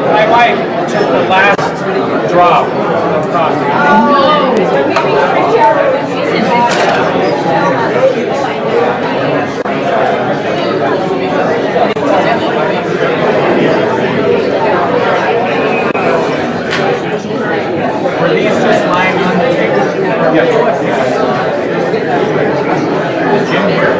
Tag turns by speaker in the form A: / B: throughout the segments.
A: My wife took the last drop of coffee. Were these just lying on the table? Yes. Is Jim here?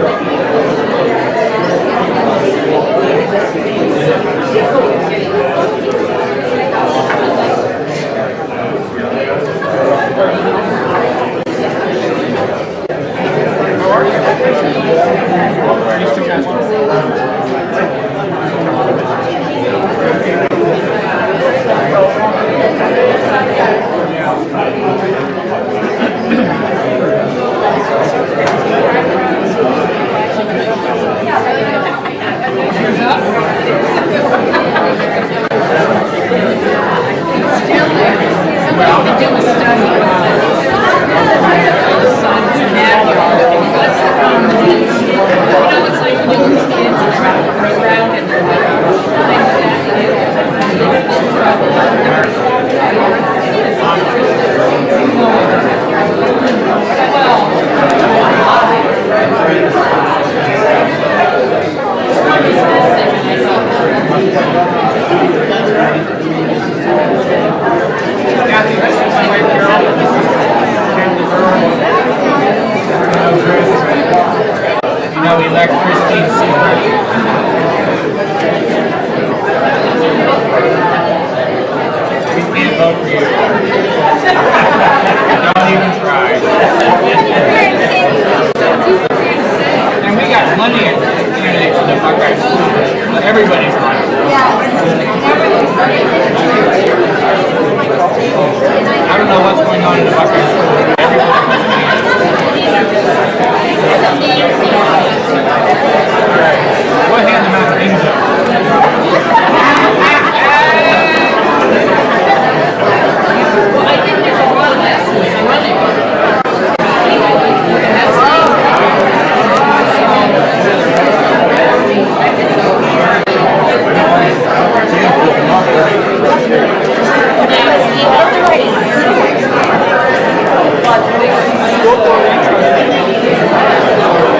A: How are you? Mr. Castro. Kathy, this is my wife Carol. This is Chandler Earl. You know, elect Christine Seabrook. We can't vote for you. Don't even try. And we got plenty of candidates in the Buckeye School. Everybody's running. I don't know what's going on in the Buckeye School. Alright, go ahead and hand them out things up. Well, I think there's a lot of lessons running.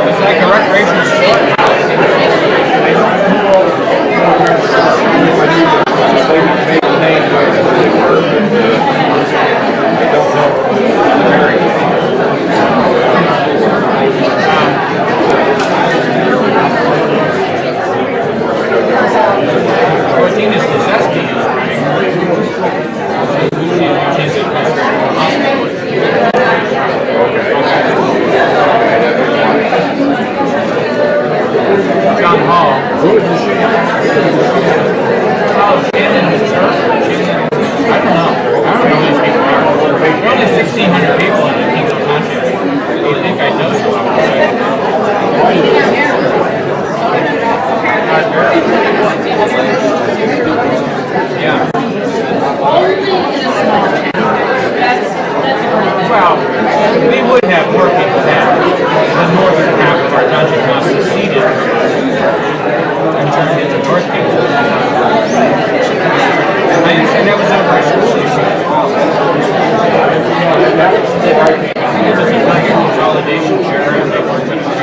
A: It's like a recreational sport. Martinez Kozeski is running. John Hall. Oh, Shannon is I don't know these people are. There are only 1,600 people in the Kingdom Township. Do you think I know some of them? Yeah. Well, we would have more people now. The northern half of our township now seceded and turned into North Kingdom. I understand that was over a school issue as well. I think it was a like consolidation chair and they worked with the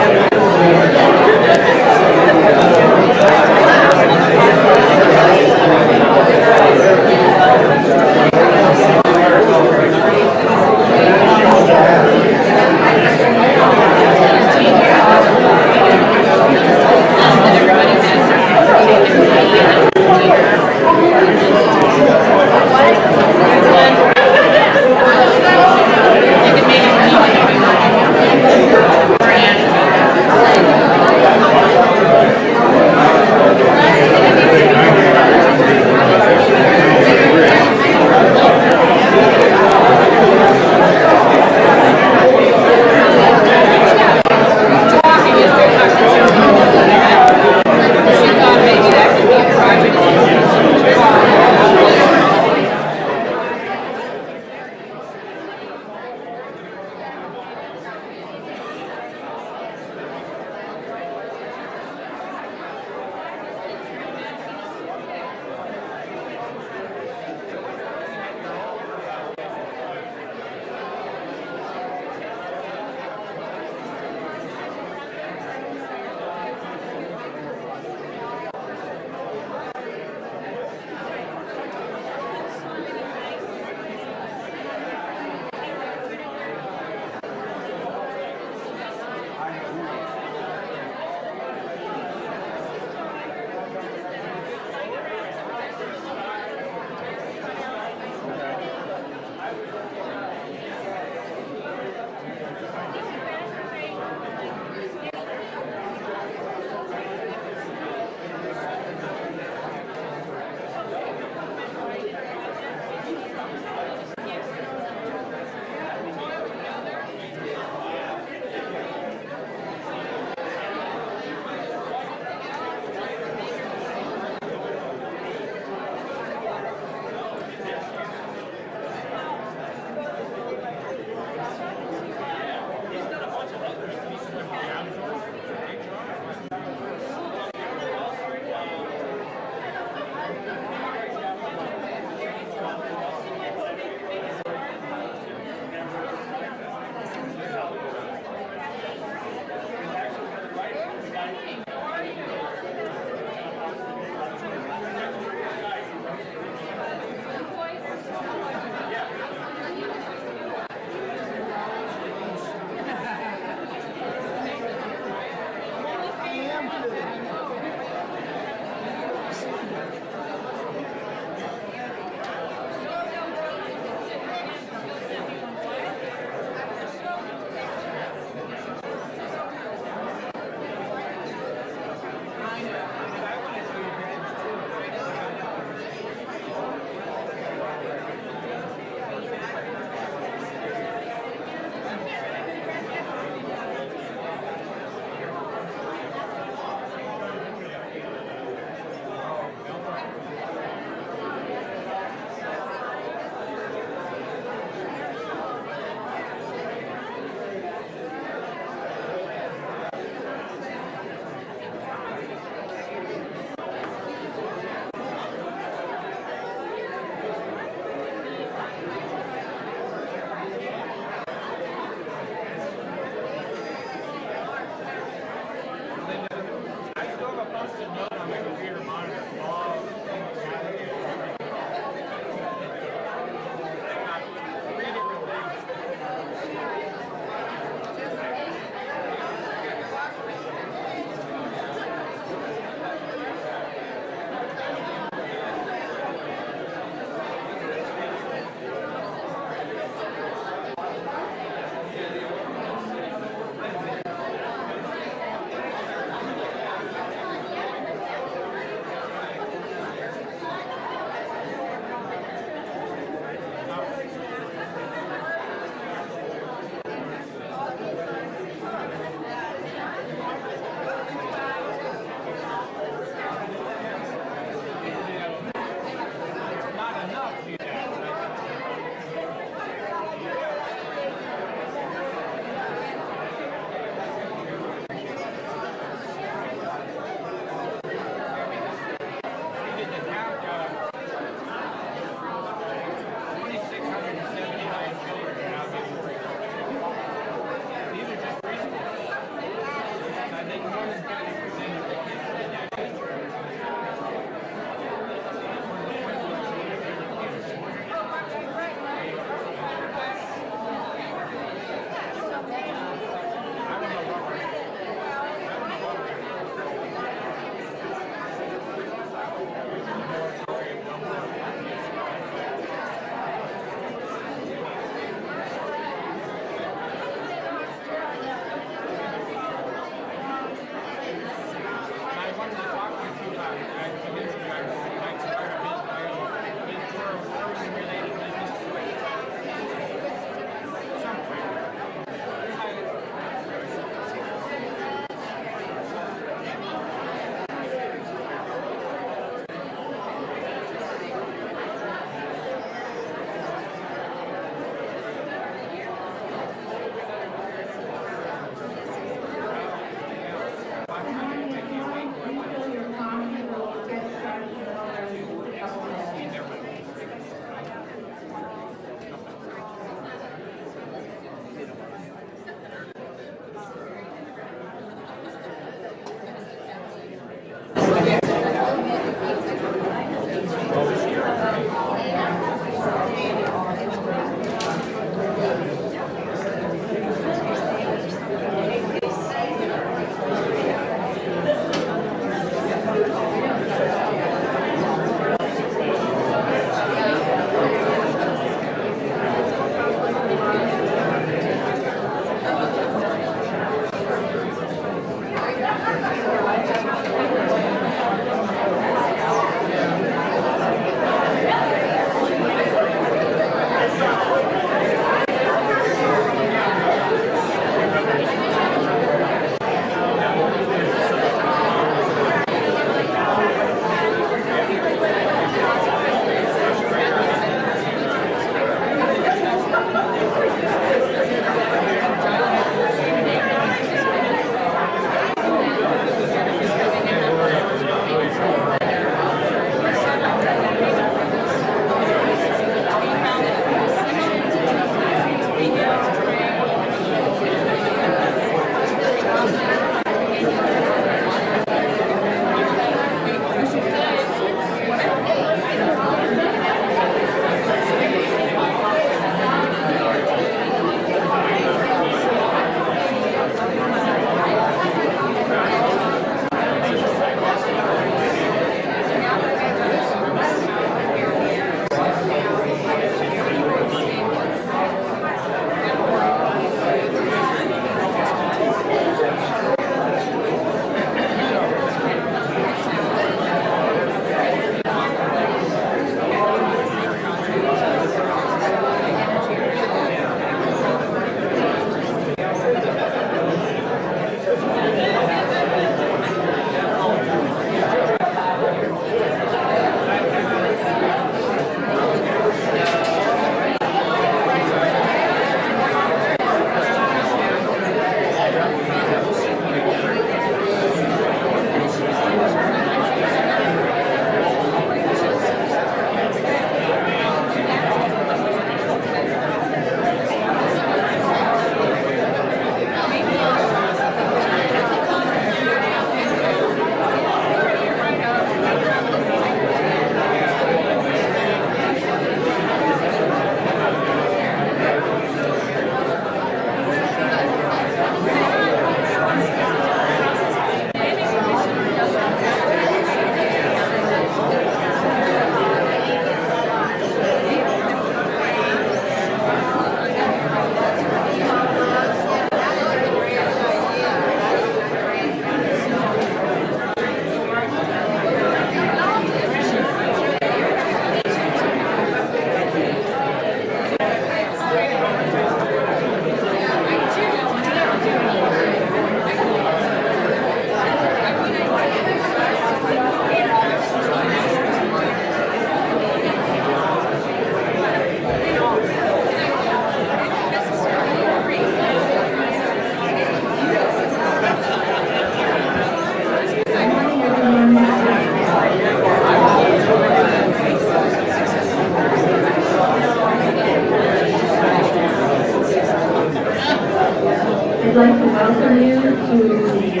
B: We'd like to welcome you to the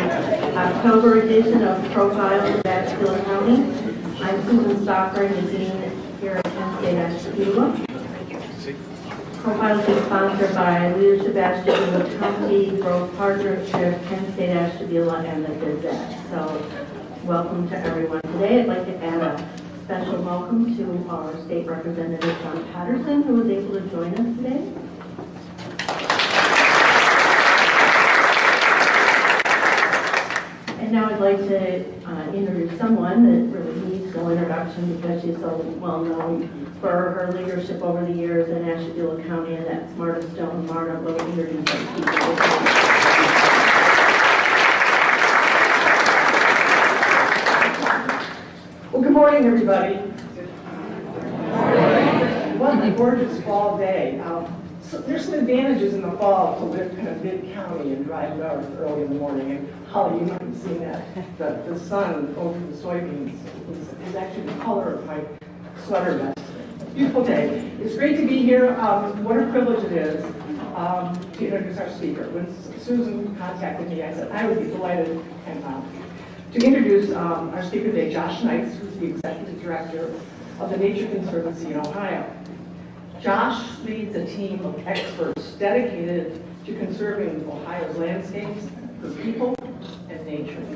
B: October edition of Profiles of Asheville County. I'm Susan Stockard, the Dean here at Kent State Ashtabula. Profiles is sponsored by Leadership Ashtabula County, Growth Partnership, Kent State Ashtabula, and the Gazette. So welcome to everyone today. I'd like to add a special welcome to our State Representative John Patterson, who was able to join us today. And now I'd like to introduce someone that really needs no introduction because she's so well known for her leadership over the years in Ashtabula County, and that's Marta Stone. Marta will introduce our people.
C: Well, good morning, everybody. What a gorgeous fall day. So there's some advantages in the fall to live in a big county and drive north early in the morning. And Holly, you might have seen that. The sun over the soybeans is actually the color of my sweater vest. Beautiful day. It's great to be here. What a privilege it is to introduce our speaker. When Susan contacted me, I said I would be delighted to introduce our speaker today, Josh Knights, who's the Executive Director of the Nature Conservancy in Ohio. Josh leads a team of experts dedicated to conserving Ohio's landscapes for people and nature.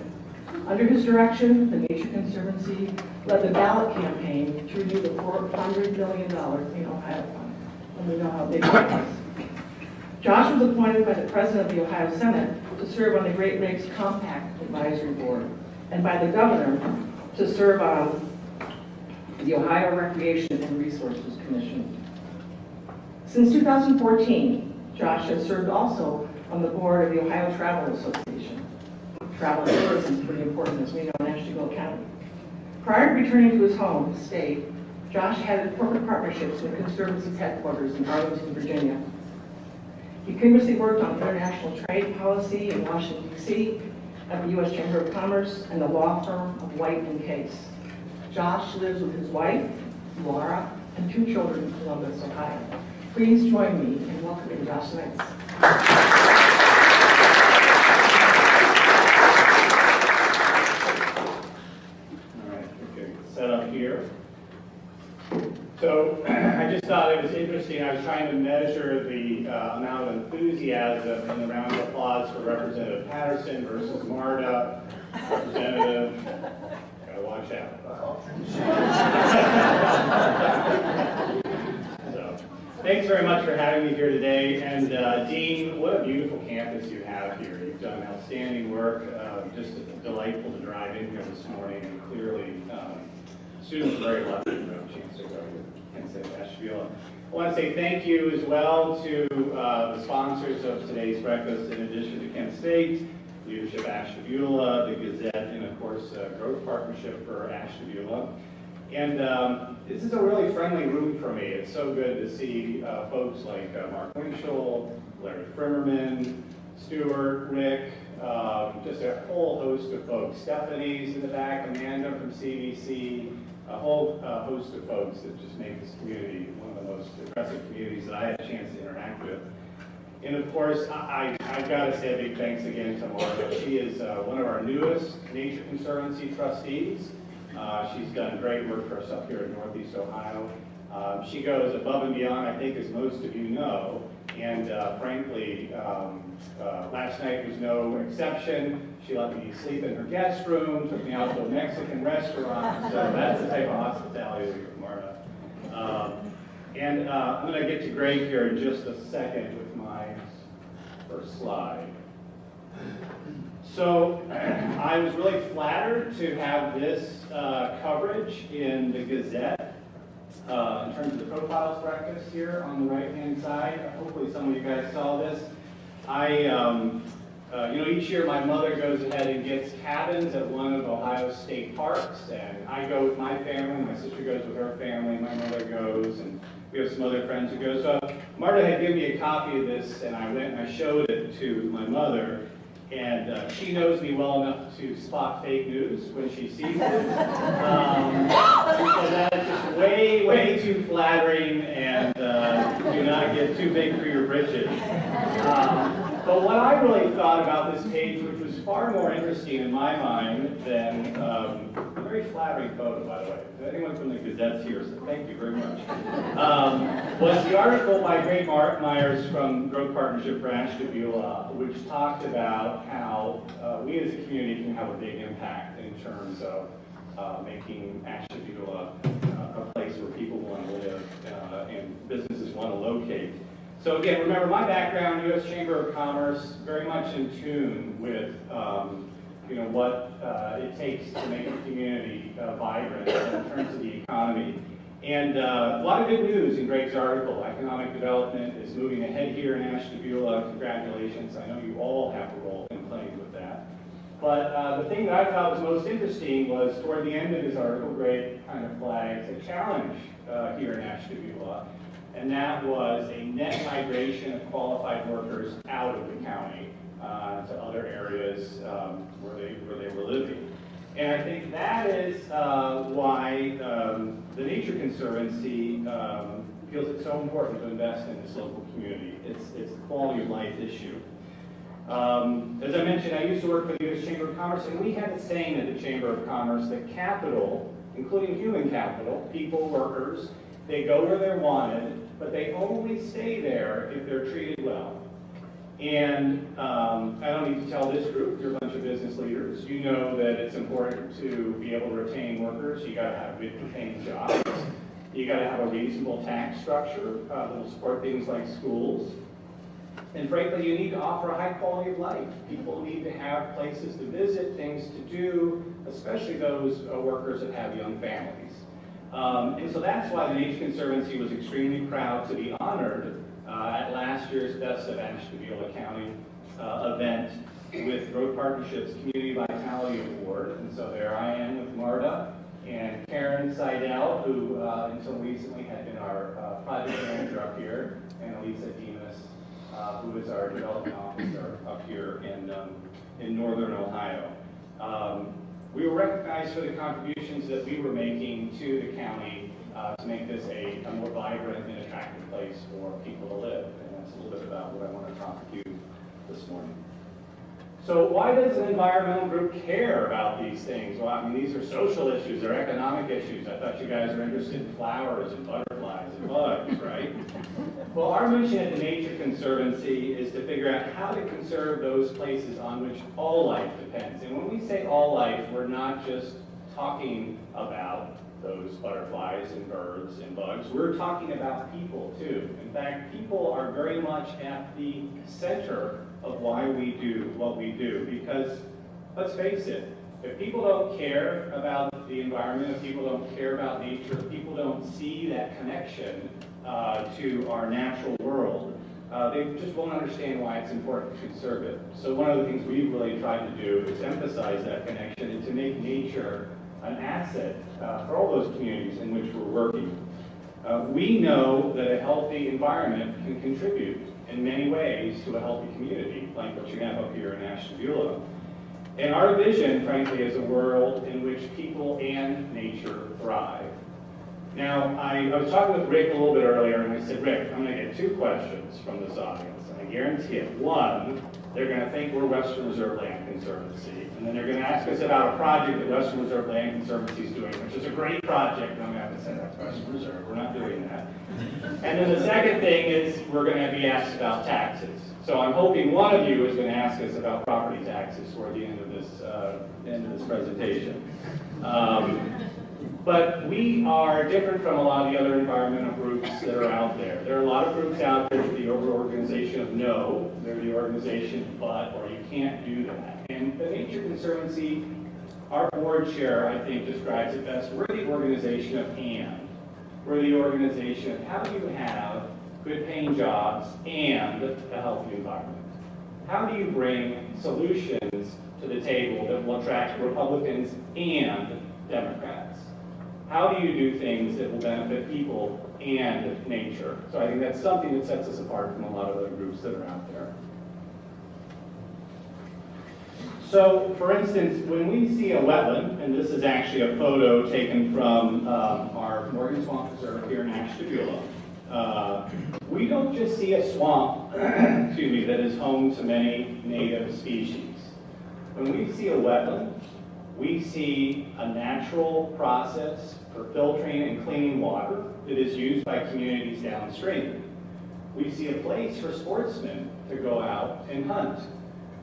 C: Under his direction, the Nature Conservancy led the ballot campaign to renew the $400 million Clean Ohio Fund, and we know how big that is. Josh was appointed by the President of the Ohio Senate to serve on the Great Lakes Compact Advisory Board, and by the Governor to serve on the Ohio Recreation and Resources Commission. Since 2014, Josh has served also on the board of the Ohio Travel Association. Travel and tourism is pretty important, as we know, in Ashtabula County. Prior to returning to his home state, Josh had corporate partnerships with Conservancy's headquarters in Arlington, Virginia. He previously worked on international trade policy in Washington, D.C., at the U.S. Chamber of Commerce and the law firm of White and Case. Josh lives with his wife, Laura, and 2 children in Columbus, Ohio. Please join me in welcoming Josh Knights.
D: All right, okay, set up here. So I just thought it was interesting. I was trying to measure the amount of enthusiasm in the round of applause for Representative Patterson versus Marta. Representative, gotta watch out. So, thanks very much for having me here today. And Dean, what a beautiful campus you have here. You've done outstanding work. Just delightful to drive in here this morning. And clearly, students are very lucky to have a chance to go to Kent State Ashtabula. I want to say thank you as well to the sponsors of today's breakfast, in addition to Kent State, Leadership Ashtabula, the Gazette, and of course, Growth Partnership for Ashtabula. And this is a really friendly room for me. It's so good to see folks like Mark Winchell, Larry Frimmerman, Stuart, Rick, just a whole host of folks. Stephanie's in the back, Amanda from CVC, a whole host of folks that just make this community one of the most impressive communities that I had a chance to interact with. And of course, I've got to say a big thanks again to Marta. She is one of our newest Nature Conservancy trustees. She's done great work for us up here in Northeast Ohio. She goes above and beyond, I think, as most of you know. And frankly, last night was no exception. She let me sleep in her guest room, took me out to a Mexican restaurant. So that's the type of hospitality we give Marta. I'm going to get to Greg here in just a second with my first slide. So I was really flattered to have this coverage in the Gazette in terms of the profiles breakfast here on the right-hand side. Hopefully some of you guys saw this. Each year my mother goes ahead and gets cabins at one of Ohio's state parks, and I go with my family, my sister goes with her family, my mother goes, and we have some other friends who go. So Marta had given me a copy of this, and I went and I showed it to my mother, and she knows me well enough to spot fake news when she sees it. So that is just way, way too flattering, and do not get too big for your britches. But what I really thought about this page, which was far more interesting in my mind than a very flattering photo, by the way. Anyone from the Gazette's here, so thank you very much. Was the article by Greg Myers from Growth Partnership for Ashtabula, which talked about how we as a community can have a big impact in terms of making Ashtabula a place where people want to live and businesses want to locate. So again, remember my background, U.S. Chamber of Commerce, very much in tune with what it takes to make a community vibrant in terms of the economy. And a lot of good news in Greg's article. Economic development is moving ahead here in Ashtabula. Congratulations. I know you all have a role in playing with that. But the thing that I thought was most interesting was toward the end of his article, Greg kind of flags a challenge here in Ashtabula. And that was a net migration of qualified workers out of the county to other areas where they were living. And I think that is why the Nature Conservancy feels it's so important to invest in this local community. It's the quality of life issue. As I mentioned, I used to work for the U.S. Chamber of Commerce, and we had the saying at the Chamber of Commerce that capital, including human capital, people, workers, they go where they're wanted, but they only stay there if they're treated well. And I don't need to tell this group, you're a bunch of business leaders, you know that it's important to be able to retain workers. You got to have good paying jobs. You got to have a reasonable tax structure that will support things like schools. And frankly, you need to offer a high quality of life. People need to have places to visit, things to do, especially those workers that have young families. And so that's why the Nature Conservancy was extremely proud to be honored at last year's Best of Ashtabula County event with Growth Partnership's Community Vitality Award. And so there I am with Marta and Karen Seidel, who until recently had been our project manager up here, and Elisa Demas, who is our development officer up here in northern Ohio. We were recognized for the contributions that we were making to the county to make this a more vibrant and attractive place for people to live. And that's a little bit about what I want to talk to you this morning. So why does an environmental group care about these things? Well, I mean, these are social issues, they're economic issues. I thought you guys are interested in flowers and butterflies and bugs, right? Well, our mission at the Nature Conservancy is to figure out how to conserve those places on which all life depends. And when we say all life, we're not just talking about those butterflies and birds and bugs. We're talking about people too. In fact, people are very much at the center of why we do what we do. Because let's face it, if people don't care about the environment, if people don't care about nature, if people don't see that connection to our natural world, they just won't understand why it's important to conserve it. So one of the things we've really tried to do is emphasize that connection and to make nature an asset for all those communities in which we're working. We know that a healthy environment can contribute in many ways to a healthy community, like what you have up here in Ashtabula. And our vision, frankly, is a world in which people and nature thrive. Now, I was talking with Rick a little bit earlier, and I said, Rick, I'm going to get 2 questions from this audience. And I guarantee it. One, they're going to think we're Western Reserve Land Conservancy. And then they're going to ask us about a project that Western Reserve Land Conservancy is doing, which is a great project. And I'm going to have to say, that's Western Reserve. We're not doing that. And then the second thing is we're going to be asked about taxes. So I'm hoping one of you is going to ask us about property taxes toward the end of this presentation. But we are different from a lot of the other environmental groups that are out there. There are a lot of groups out there that the organization of no, they're the organization of but, or you can't do that. And the Nature Conservancy, our board chair, I think, describes it best. We're the organization of and. We're the organization of how do you have good paying jobs and a healthy environment? How do you bring solutions to the table that will attract Republicans and Democrats? How do you do things that will benefit people and nature? So I think that's something that sets us apart from a lot of other groups that are out there. So, for instance, when we see a wetland, and this is actually a photo taken from our Morgan Swamp Preserve here in Ashtabula, we don't just see a swamp, excuse me, that is home to many native species. When we see a wetland, we see a natural process for filtering and cleaning water that is used by communities downstream. We see a place for sportsmen to go out and hunt.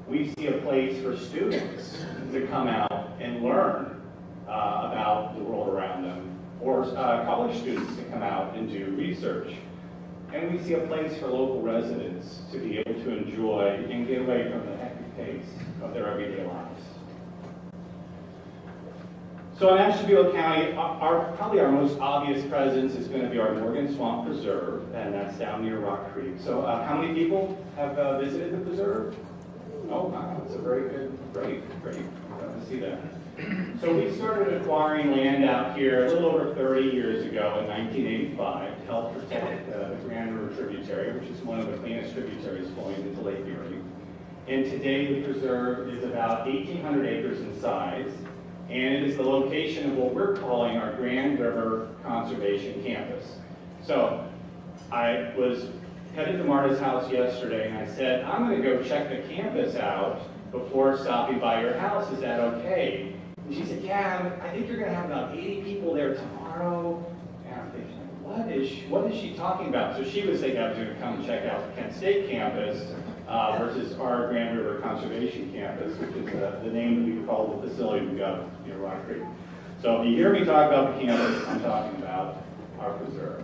D: We see a place for students to come out and learn about the world around them, or college students to come out and do research. And we see a place for local residents to be able to enjoy and get away from the hectic pace of their everyday lives. So in Ashtabula County, probably our most obvious presence is going to be our Morgan Swamp Preserve, and that's down near Rock Creek. So how many people have visited the preserve? Oh, wow, that's a very good, great. Glad to see that. So we started acquiring land out here a little over 30 years ago in 1985 to help protect the Grand River tributary, which is one of the cleanest tributaries flowing into Lake Erie. And today the preserve is about 1,800 acres in size, and it is the location of what we're calling our Grand River Conservation Campus. So I was headed to Marta's house yesterday, and I said, I'm going to go check the campus out before stopping by your house. Is that okay? And she said, yeah, I think you're going to have about 80 people there tomorrow. And I'm thinking, what is she talking about? So she was thinking I was going to come check out the Kent State campus versus our Grand River Conservation Campus, which is the name that we call the facility we got near Rock Creek. So if you hear me talk about the campus, I'm talking about our preserve.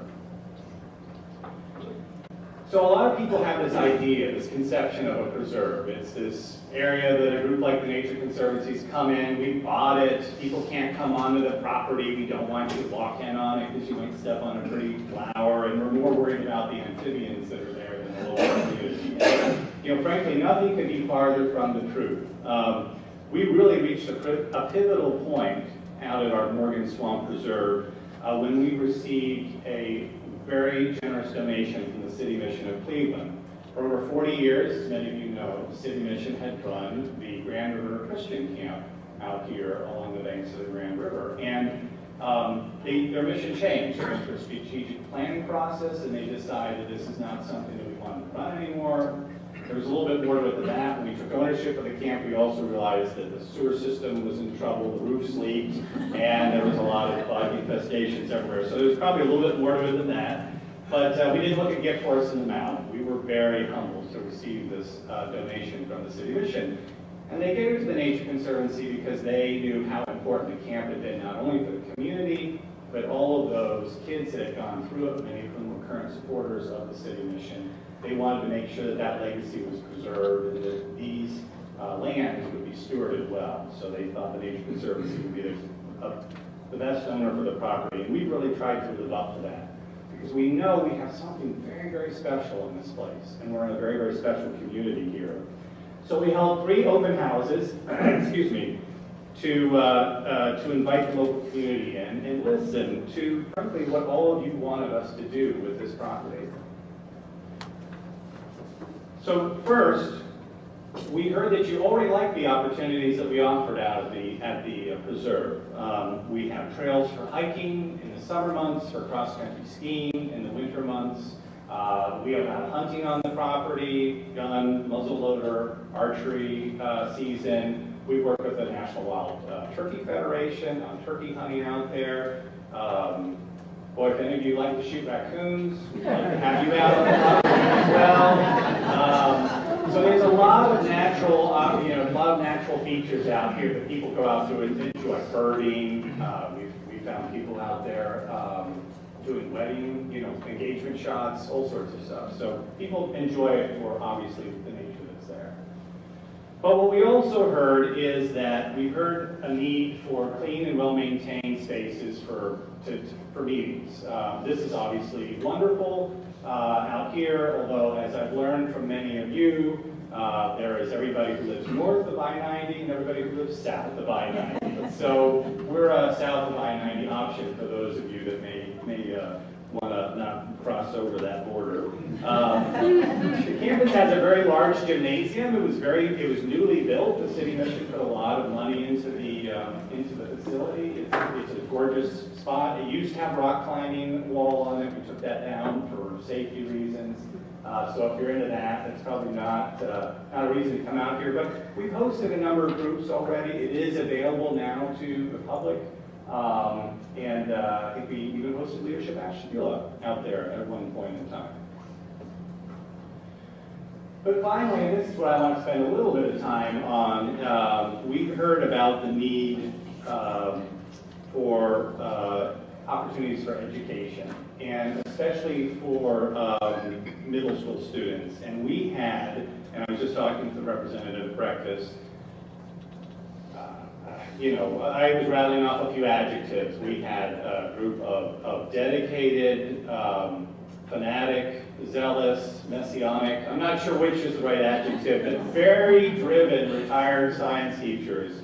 D: So a lot of people have this idea, this conception of a preserve. It's this area that a group like the Nature Conservancy's come in, we bought it, people can't come onto the property, we don't want you to walk in on it because you might step on a pretty flower, and we're more worried about the amphibians that are there than the local community. You know, frankly, nothing could be farther from the truth. We really reached a pivotal point out at our Morgan Swamp Preserve when we received a very generous donation from the City Mission of Cleveland. For over 40 years, as many of you know, the City Mission had run the Grand River Christian Camp out here along the banks of the Grand River. And their mission changed. They went through a strategic planning process, and they decided this is not something that we want to run anymore. There was a little bit more to it than that. When we took ownership of the camp, we also realized that the sewer system was in trouble, the roofs leaked, and there was a lot of bug infestations everywhere. So there's probably a little bit more to it than that. But we did look a gift horse in the mouth. We were very humbled to receive this donation from the City Mission. And they gave it to the Nature Conservancy because they knew how important the camp had been, not only for the community, but all of those kids that had gone through it, many of whom were current supporters of the City Mission. They wanted to make sure that that legacy was preserved and that these lands would be stewarded well. So they thought the Nature Conservancy would be the best owner for the property. And we really tried to live up to that because we know we have something very, very special in this place. And we're in a very, very special community here. So we held 3 open houses, excuse me, to invite the local community in and listen to, frankly, what all of you wanted us to do with this property. So first, we heard that you already liked the opportunities that we offered out at the preserve. We have trails for hiking in the summer months, for cross-country skiing in the winter months. We have hunting on the property, gun, muzzleloader, archery season. We work with the National Wild Turkey Federation on turkey hunting out there. Boy, if any of you like to shoot raccoons, we'd like to have you out on the property as well. So there's a lot of natural features out here that people go out to enjoy. Birding. We found people out there doing wedding, engagement shots, all sorts of stuff. So people enjoy it for obviously the nature that's there. But what we also heard is that we heard a need for clean and well-maintained spaces for meetings. This is obviously wonderful out here, although as I've learned from many of you, there is everybody who lives north of I-90 and everybody who lives south of I-90. So we're a south of I-90 option for those of you that may want to not cross over that border. The campus has a very large gymnasium. It was newly built. The City Mission put a lot of money into the facility. It's a gorgeous spot. It used to have rock climbing wall on it. We took that down for safety reasons. So if you're into that, that's probably not not a reason to come out here, but we've hosted a number of groups already. It is available now to the public. And I think we even hosted Leadership Ashtabula out there at one point in time. But finally, and this is what I want to spend a little bit of time on, we heard about the need for opportunities for education, and especially for middle school students. And we had, and I was just talking to the representative at breakfast, I was rattling off a few adjectives. We had a group of dedicated, fanatic, zealous, messianic, I'm not sure which is the right adjective, but very driven retired science teachers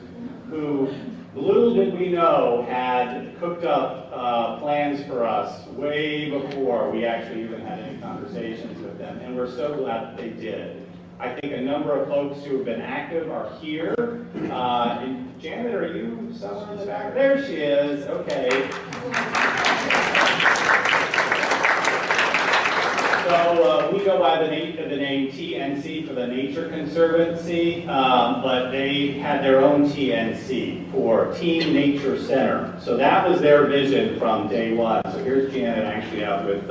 D: who, little did we know, had cooked up plans for us way before we actually even had any conversations with them, and we're so glad that they did. I think a number of folks who have been active are here. And Janet, are you somewhere in the back? There she is. Okay. So we go by the name TNC for the Nature Conservancy, but they had their own TNC for Teen Nature Center. So that was their vision from day one. So here's Janet actually out with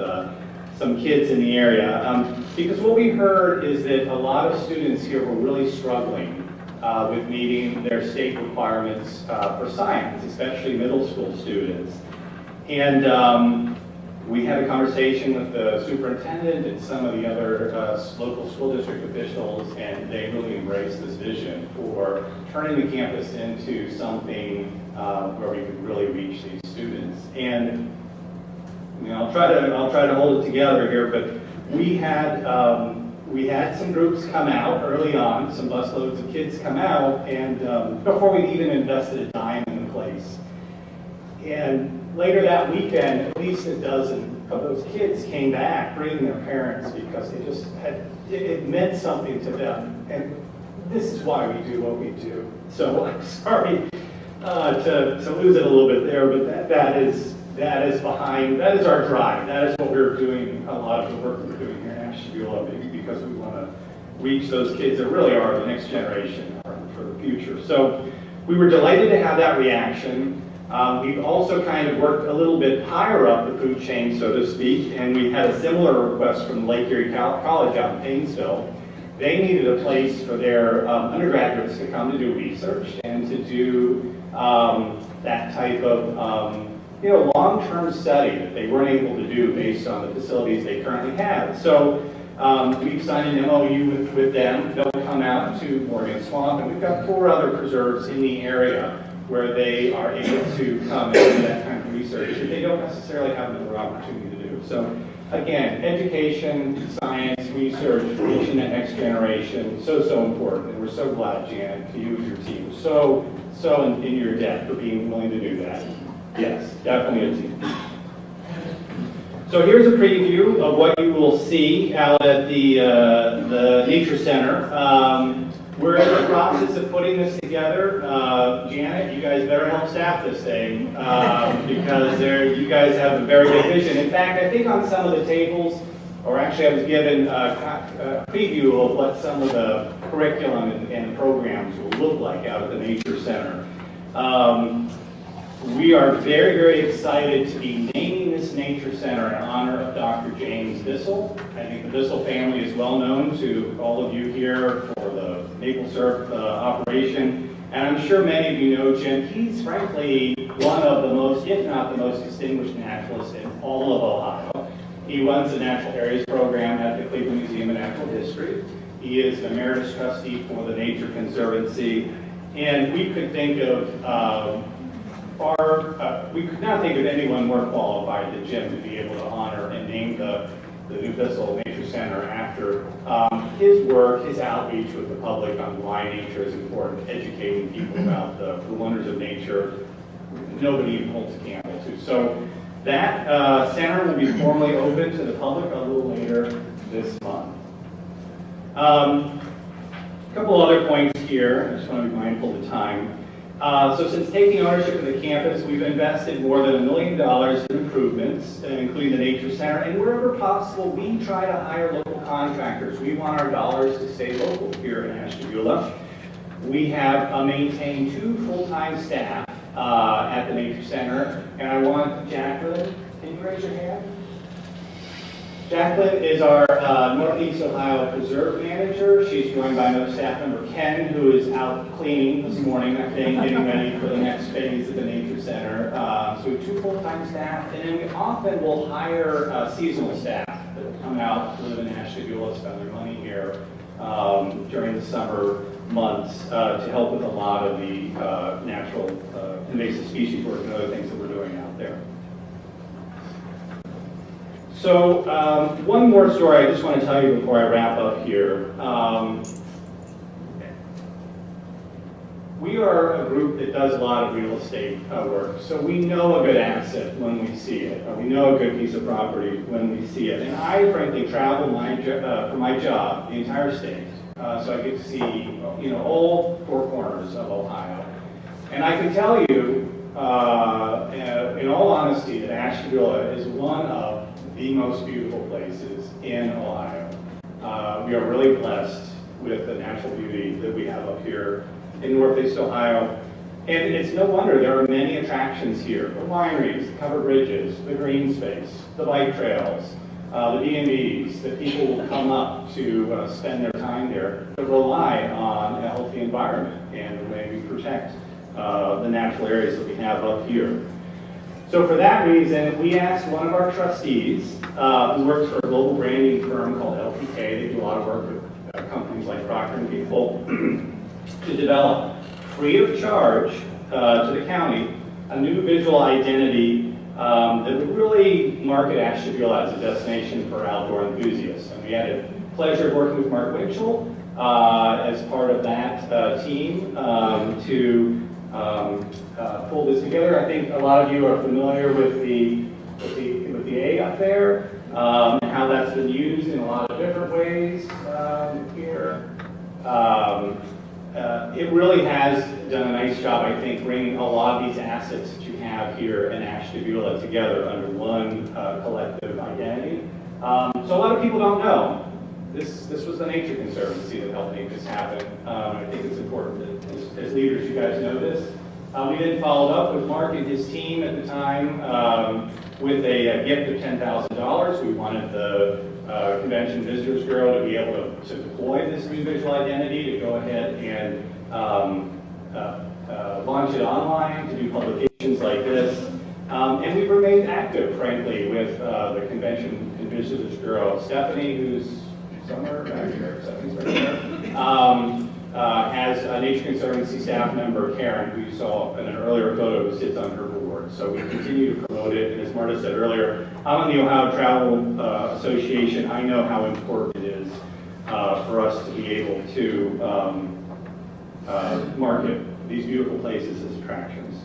D: some kids in the area. Because what we heard is that a lot of students here were really struggling with meeting their state requirements for science, especially middle school students. And we had a conversation with the superintendent and some of the other local school district officials, and they really embraced this vision for turning the campus into something where we could really reach these students. And I'll try to hold it together here, but we had some groups come out early on, some busloads of kids come out, and before we even invested a dime in the place. And later that weekend, at least a dozen of those kids came back, bringing their parents, because they just it meant something to them. And this is why we do what we do. So I'm sorry to lose it a little bit there, but that is our drive. That is what we're doing, a lot of the work we're doing here in Ashtabula, because we want to reach those kids that really are the next generation for the future. So we were delighted to have that reaction. We've also kind of worked a little bit higher up the food chain, so to speak, and we had a similar request from Lake Erie College out in Painesville. They needed a place for their undergraduates to come to do research and to do that type of long-term study that they weren't able to do based on the facilities they currently have. So we've signed an MOU with them. They'll come out to Morgan Swamp, and we've got 4 other preserves in the area where they are able to come and do that kind of research that they don't necessarily have another opportunity to do. So again, education, science, research, reaching that next generation, so important. And we're so glad, Janet, to you and your team. So in your debt for being willing to do that. Yes, definitely a team. So here's a preview of what you will see out at the Nature Center. We're in the process of putting this together. Janet, you guys better help staff this thing because you guys have a very big vision. In fact, I think on some of the tables, or actually I was given a preview of what some of the curriculum and programs will look like out at the Nature Center. We are very, very excited to be naming this Nature Center in honor of Dr. James Bissell. I think the Bissell family is well known to all of you here for the maple syrup operation. And I'm sure many of you know Jim. He's frankly one of the most, if not the most distinguished naturalists in all of Ohio. He runs the Natural Areas Program at the Cleveland Museum of Natural History. He is an emeritus trustee for the Nature Conservancy. And we could think of we could not think of anyone more qualified than Jim to be able to honor and name the New Bissell Nature Center after his work, his outreach with the public on why nature is important, educating people about the wonders of nature. Nobody even holds a candle to. So that center will be formally open to the public a little later this month. A couple other points here. I just want to be mindful of the time. So since taking ownership of the campus, we've invested more than $1 million in improvements, including the Nature Center, and wherever possible, we try to hire local contractors. We want our dollars to stay local here in Ashtabula. We have maintained 2 full-time staff at the Nature Center, and I want Jacqueline, can you raise your hand? Jacqueline is our Northeast Ohio Preserve Manager. She's joined by another staff member, Ken, who is out cleaning this morning, I think, getting ready for the next phase of the Nature Center. So we have 2 full-time staff, and then we often will hire seasonal staff that will come out, live in Ashtabula, spend their money here during the summer months to help with a lot of the natural invasive species work and other things that we're doing out there. So one more story I just want to tell you before I wrap up here. We are a group that does a lot of real estate work, so we know a good asset when we see it. We know a good piece of property when we see it. And I, frankly, travel for my job the entire state, so I get to see, all 4 corners of Ohio. And I can tell you, in all honesty, that Ashtabula is one of the most beautiful places in Ohio. We are really blessed with the natural beauty that we have up here in Northeast Ohio. And it's no wonder there are many attractions here. The wineries, the covered bridges, the green space, the bike trails, the B&Bs, that people will come up to spend their time there to rely on a healthy environment and the way we protect the natural areas that we have up here. So for that reason, we asked one of our trustees, who works for a global branding firm called LPK, they do a lot of work with companies like Procter & Gamble, to develop, free of charge to the county, a new visual identity that would really market Ashtabula as a destination for outdoor enthusiasts. And we had a pleasure of working with Mark Winchell as part of that team to pull this together. I think a lot of you are familiar with the A up there, and how that's been used in a lot of different ways here. It really has done a nice job, I think, bringing a lot of these assets that you have here in Ashtabula together under one collective identity. So a lot of people don't know. This was the Nature Conservancy that helped make this happen. I think it's important that as leaders, you guys know this. We then followed up with Mark and his team at the time with a gift of $10,000. We wanted the Convention Visitors Bureau to be able to deploy this new visual identity, to go ahead and launch it online, to do publications like this. And we've remained active, frankly, with the Convention and Visitors Bureau. Stephanie, who's somewhere back here, Stephanie's right there, has a Nature Conservancy staff member, Karen, who you saw in an earlier photo, who sits on her board. So we continue to promote it, and as Marta said earlier, I'm on the Ohio Travel Association. I know how important it is for us to be able to market these beautiful places as attractions.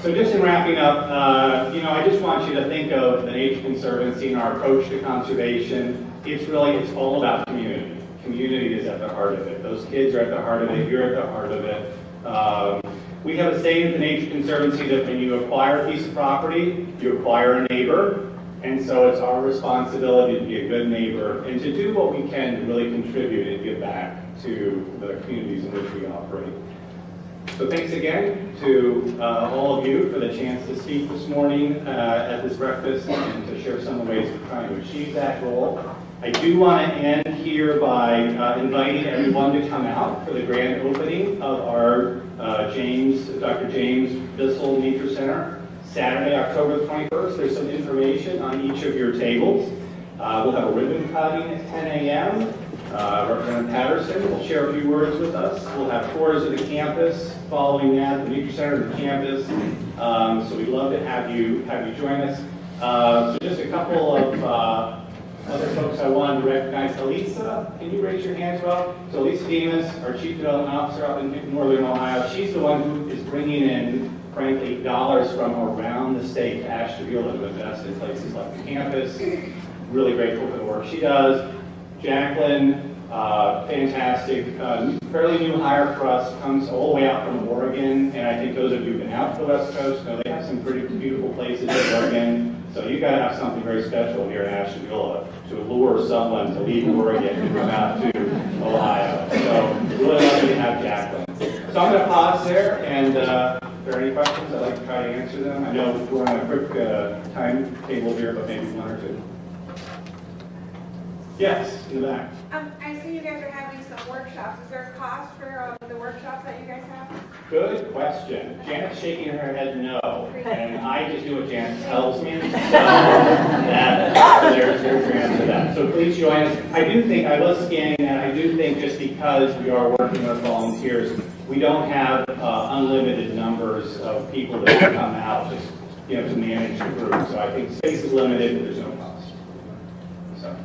D: So just in wrapping up, I just want you to think of the Nature Conservancy and our approach to conservation. It's all about community. Community is at the heart of it. Those kids are at the heart of it. You're at the heart of it. We have a saying at the Nature Conservancy that when you acquire a piece of property, you acquire a neighbor. And so it's our responsibility to be a good neighbor and to do what we can to really contribute and give back to the communities in which we operate. So thanks again to all of you for the chance to speak this morning at this breakfast and to share some of the ways we're trying to achieve that goal. I do want to end here by inviting everyone to come out for the grand opening of our Dr. James Bissell Nature Center, Saturday, October 21st. There's some information on each of your tables. We'll have a ribbon cutting at 10 a.m. Representative Patterson will share a few words with us. We'll have tours of the campus following that, the Nature Center, the campus. So we'd love to have you join us. So just a couple of other folks I wanted to recognize. Elisa, can you raise your hand as well? So Elisa Demas, our Chief Development Officer up in Northern Ohio, she's the one who is bringing in, frankly, dollars from around the state to Ashtabula to invest in places like the campus. Really grateful for the work she does. Jacqueline, fantastic, fairly new hire for us, comes all the way out from Oregon, and I think those of you who've been out to the West Coast know they have some pretty beautiful places in Oregon. So you got to have something very special here in Ashtabula to lure someone to leave Oregon and come out to Ohio. So really lucky to have Jacqueline. So I'm going to pause there, and if there are any questions, I'd like to try to answer them. I know we're on a quick timetable here, but maybe one or two. Yes, in the back.
E: I see you guys are having some workshops. Is there a cost for the workshops that you guys have?
D: Good question. Janet's shaking her head no, and I just do what Janet tells me. So there's your answer to that. So please join us. I do think, I was scanning that, I do think just because we are working with volunteers, we don't have unlimited numbers of people that can come out just, to manage the group. So I think space is limited, but there's no cost. So,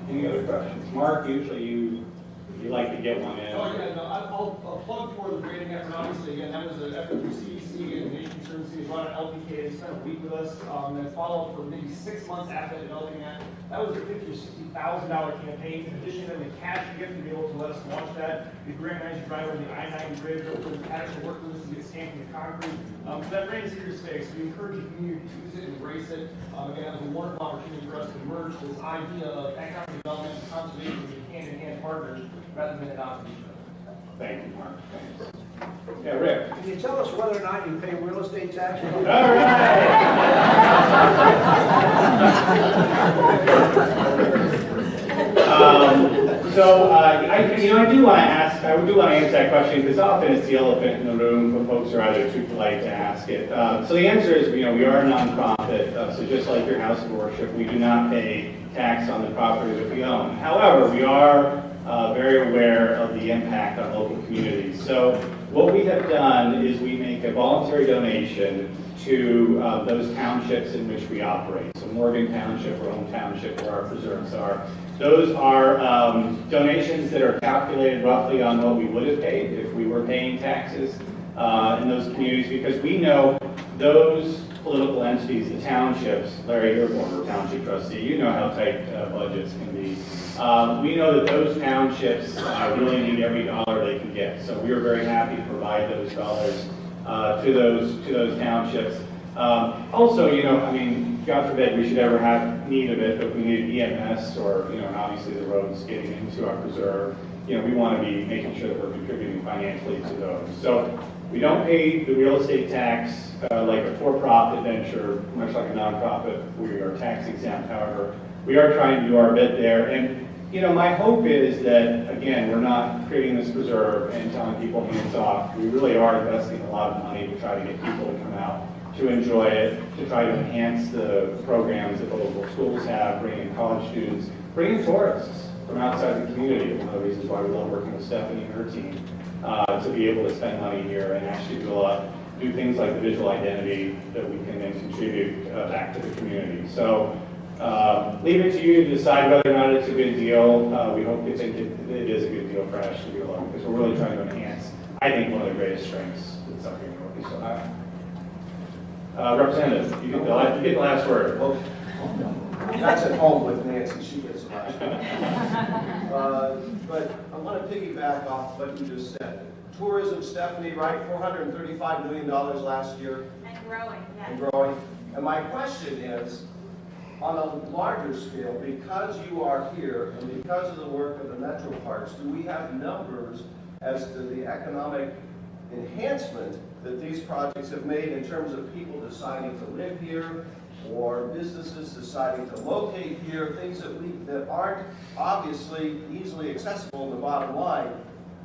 D: any other questions? Mark, usually you like to get one in.
F: Oh, yeah, no, I'll plug for the grading effort. Obviously, again, that was an effort through CDC and Nation Services, brought an LPK, they spent a week with us, and followed for maybe 6 months after developing that. That was a $50,000 or $60,000 campaign. In addition to the cash gift to be able to let us launch that, the Grand National drive over the I-90 bridge, over the actual work with us to get stamped in the concrete. So that brand is here to stay. So we encourage the community to use it, embrace it. Again, that was a wonderful opportunity for us to merge this idea of economic development and conservation as hand-in-hand partners rather than at odds with each other.
D: Thank you, Mark. Thanks. Yeah, Rick.
G: Can you tell us whether or not you pay real estate taxes?
D: All right. I do want to ask. I do want to answer that question because often it's the elephant in the room when folks are either too polite to ask it. So the answer is, we are a nonprofit. So just like your house of worship, we do not pay tax on the property that we own. However, we are very aware of the impact on local communities. So what we have done is we make a voluntary donation to those townships in which we operate. So Morgan Township, or Home Township, where our preserves are. Those are donations that are calculated roughly on what we would have paid if we were paying taxes in those communities, because we know those political entities, the townships. Larry, you're a former township trustee. You know how tight budgets can be. We know that those townships really need every dollar they can get. So we are very happy to provide those dollars to those townships. Also, God forbid we should ever have need of it, but we need EMS or, and obviously the roads getting into our preserve. We want to be making sure that we're contributing financially to those. So we don't pay the real estate tax like a for-profit venture, much like a nonprofit. We are tax exempt, however. We are trying to do our bit there. And, my hope is that, again, we're not creating this preserve and telling people hands off. We really are investing a lot of money to try to get people to come out, to enjoy it, to try to enhance the programs that the local schools have, bring in college students, bring in tourists from outside the community. One of the reasons why we love working with Stephanie and her team, to be able to spend money here and actually do things like the visual identity that we can then contribute back to the community. So leave it to you to decide whether or not it's a good deal. We hope it is a good deal for Ashtabula, because we're really trying to enhance, I think, one of the greatest strengths that's up here in Northeast Ohio. Representative, you get the last word.
G: Well, that's at home with Nancy, she gets the last word. But I want to piggyback off what you just said. Tourism, Stephanie, right, $435 million last year.
E: And growing, yeah.
G: And growing. And my question is, on a larger scale, because you are here and because of the work of the Metro Parks, do we have numbers as to the economic enhancement that these projects have made in terms of people deciding to live here or businesses deciding to locate here, things that aren't obviously easily accessible in the bottom line?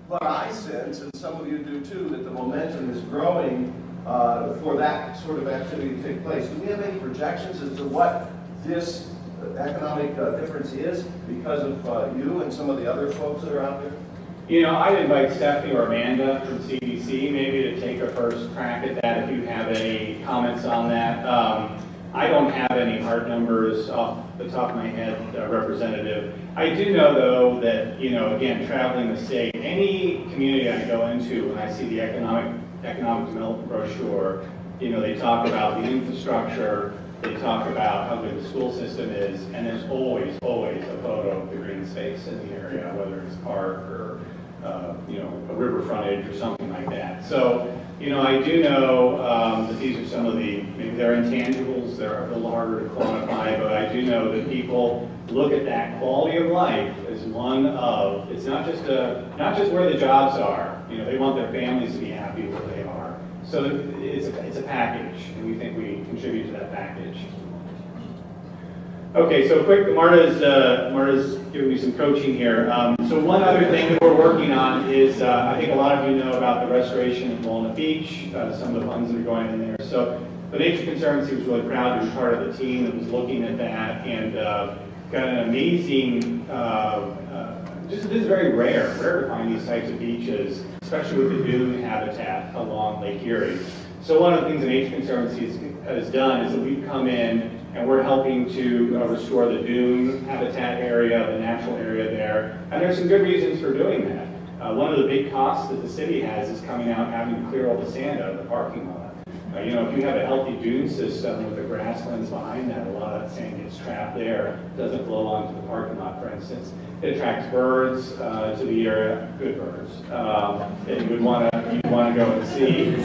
G: But I sense, and some of you do too, that the momentum is growing for that sort of activity to take place. Do we have any projections as to what this economic difference is because of you and some of the other folks that are out there?
D: I'd invite Stephanie or Amanda from CDC maybe to take a first crack at that if you have any comments on that. I don't have any hard numbers off the top of my head, Representative. I do know, though, that, again, traveling the state, any community I go into, when I see the economic development brochure, they talk about the infrastructure, they talk about how good the school system is, and there's always a photo of the green space in the area, whether it's a park or a river frontage or something like that. So, I do know that these are some of maybe they're intangibles individuals. They're a little harder to quantify, but I do know that people look at that quality of life as one of, it's not just where the jobs are. You know, they want their families to be happy where they are. So it's a package, and we think we contribute to that package. Okay, so quick, Marta's giving me some coaching here. So one other thing that we're working on is, I think a lot of you know about the restoration of Walnut Beach, some of the funds that are going in there. So the Nature Conservancy was really proud to be part of the team that was looking at that, and got an amazing, this is very rare to find these types of beaches, especially with the dune habitat along Lake Erie. So one of the things the Nature Conservancy has done is that we've come in and we're helping to restore the dune habitat area, the natural area there. And there's some good reasons for doing that. One of the big costs that the city has is coming out and having to clear all the sand out of the parking lot. You know, if you have a healthy dune system with the grasslands behind that, a lot of that sand gets trapped there, doesn't flow onto the parking lot, for instance. It attracts birds to the area, good birds, that you would want to go and see.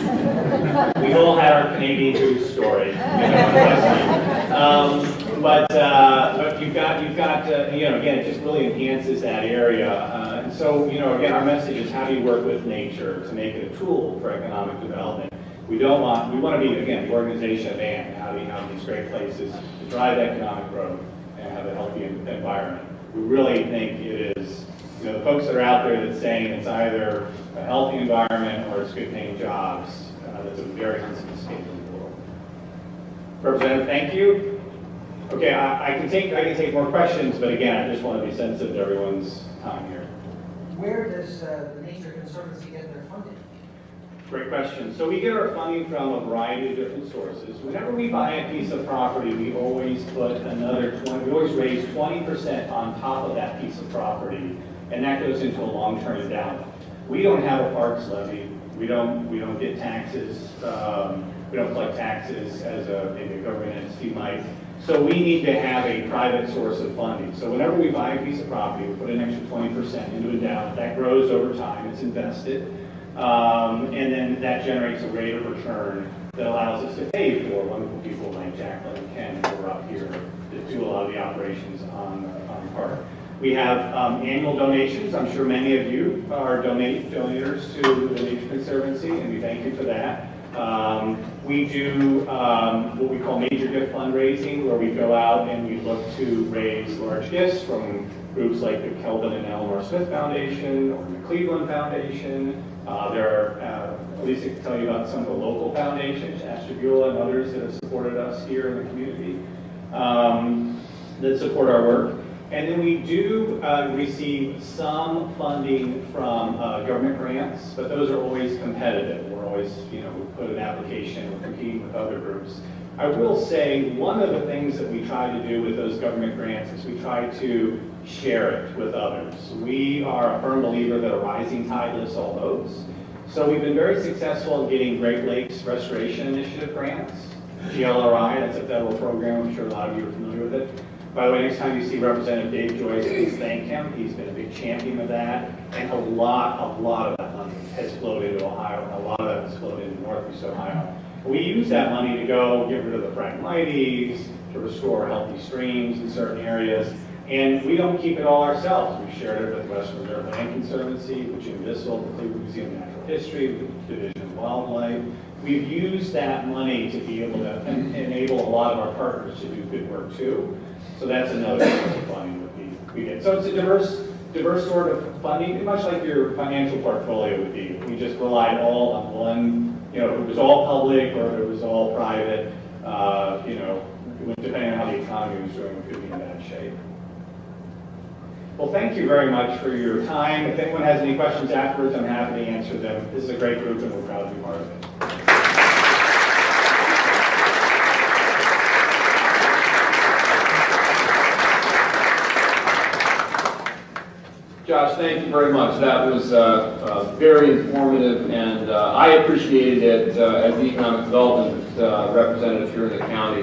D: We all had our Canadian Goose story, you know, but you've got you know, again, it just really enhances that area. And so, you know, again, our message is how do you work with nature to make it a tool for economic development? We want to be, again, the organization of AND, how do you have these great places to drive economic growth and have a healthy environment. We really think it is, you know, the folks that are out there that's saying it's either a healthy environment or it's good paying jobs, that's a very unsophisticated world. Representative, thank you. Okay, I can take more questions, but again, I just want to be sensitive to everyone's time here.
H: Where does the Nature Conservancy get their funding?
D: Great question. So we get our funding from a variety of different sources. Whenever we buy a piece of property, we always put another 20, we always raise 20% on top of that piece of property, and that goes into a long-term endowment. We don't have a parks levy. We don't get taxes. We don't collect taxes as maybe a government entity might. So we need to have a private source of funding. So whenever we buy a piece of property, we put an extra 20% into endowment. That grows over time. It's invested. And then that generates a rate of return that allows us to pay for wonderful people like Jacqueline and Ken who are up here that do a lot of the operations on the park. We have annual donations. I'm sure many of you are donors to the Nature Conservancy, and we thank you for that. We do what we call major gift fundraising, where we go out and we look to raise large gifts from groups like the Kelvin and Eleanor Smith Foundation or the Cleveland Foundation. There are, Lisa can tell you about some of the local foundations, Ashtabula and others that have supported us here in the community that support our work. And then we do receive some funding from government grants, but those are always competitive. We're always, you know, we put an application, we're competing with other groups. I will say one of the things that we try to do with those government grants is we try to share it with others. We are a firm believer that a rising tide lifts all boats. So we've been very successful in getting Great Lakes Restoration Initiative grants, GLRI, that's a federal program, I'm sure a lot of you are familiar with it. By the way, next time you see Representative Dave Joyce, please thank him. He's been a big champion of that. And a lot of that money has flowed into Ohio, and a lot of that has flowed into Northeast Ohio. We use that money to go get rid of the Phragmites, to restore healthy streams in certain areas. And we don't keep it all ourselves. We've shared it with the Western Reserve Land Conservancy, with Jim Bissell, the Cleveland Museum of Natural History, with the Division of Wildlife. We've used that money to be able to enable a lot of our partners to do good work too. So that's another source of funding that we get. So it's a diverse sort of funding, much like your financial portfolio would be. If we just relied all on one, you know, if it was all public or if it was all private, you know, depending on how the economy was doing, we could be in bad shape. Well, thank you very much for your time. If anyone has any questions afterwards, I'm happy to answer them. This is a great group and we're proud to be part of it.
I: Josh, thank you very much. That was very informative, and I appreciated it as the economic development representative here in the county.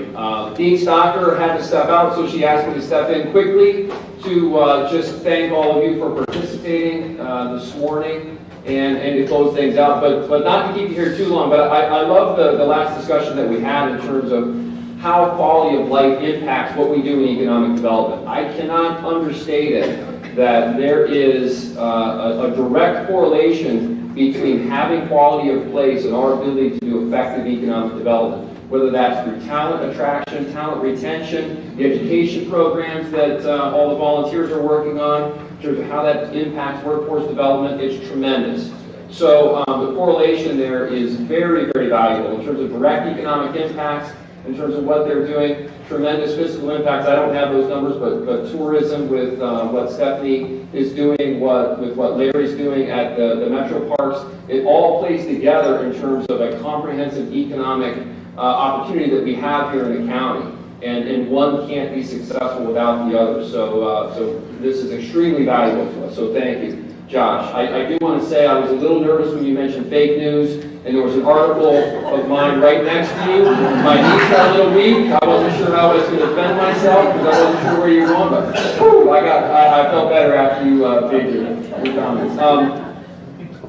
I: Dean Stocker had to step out, so she asked me to step in quickly to just thank all of you for participating this morning and to close things out, but not to keep you here too long. But I love the last discussion that we had in terms of how quality of life impacts what we do in economic development. I cannot understate it that there is a direct correlation between having quality of place and our ability to do effective economic development, whether that's through talent attraction, talent retention, the education programs that all the volunteers are working on, in terms of how that impacts workforce development. It's tremendous. So the correlation there is very, very valuable in terms of direct economic impacts, in terms of what they're doing, tremendous fiscal impacts. I don't have those numbers, but tourism with what Stephanie is doing, with what Larry's doing at the Metro Parks, it all plays together in terms of a comprehensive economic opportunity that we have here in the county. And one can't be successful without the other. So this is extremely valuable to us. So thank you. Josh, I do want to say I was a little nervous when you mentioned fake news, and there was an article of mine right next to you. My knees got a little weak. I wasn't sure how I was going to defend myself because I wasn't sure where you were going, but whew, I felt better after you made your comments.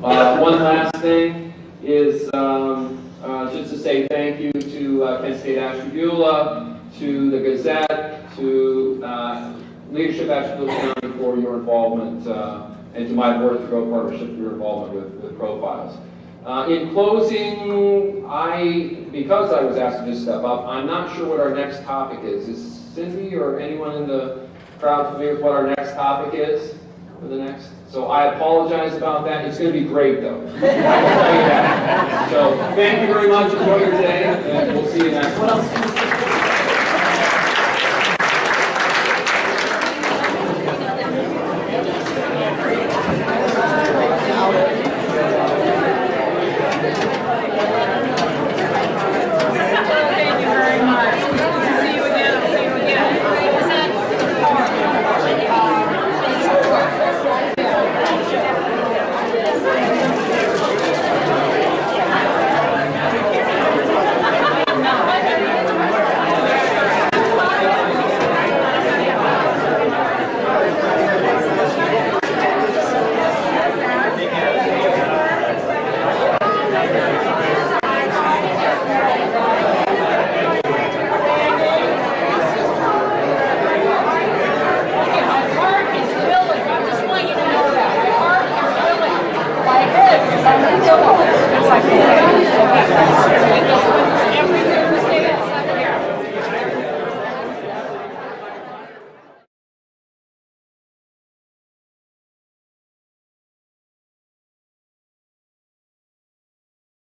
I: One last thing is just to say thank you to Kent State Ashtabula, to the Gazette, to Leadership Ashtabula County for your involvement, and to my Board of Grow Partnership for your involvement with Profiles. In closing, because I was asked to just step up, I'm not sure what our next topic is. Is Cindy or anyone in the crowd familiar with what our next topic is for the next? So I apologize about that. It's going to be great, though. I can tell you that. So thank you very much. Enjoy your day, and we'll see you next time.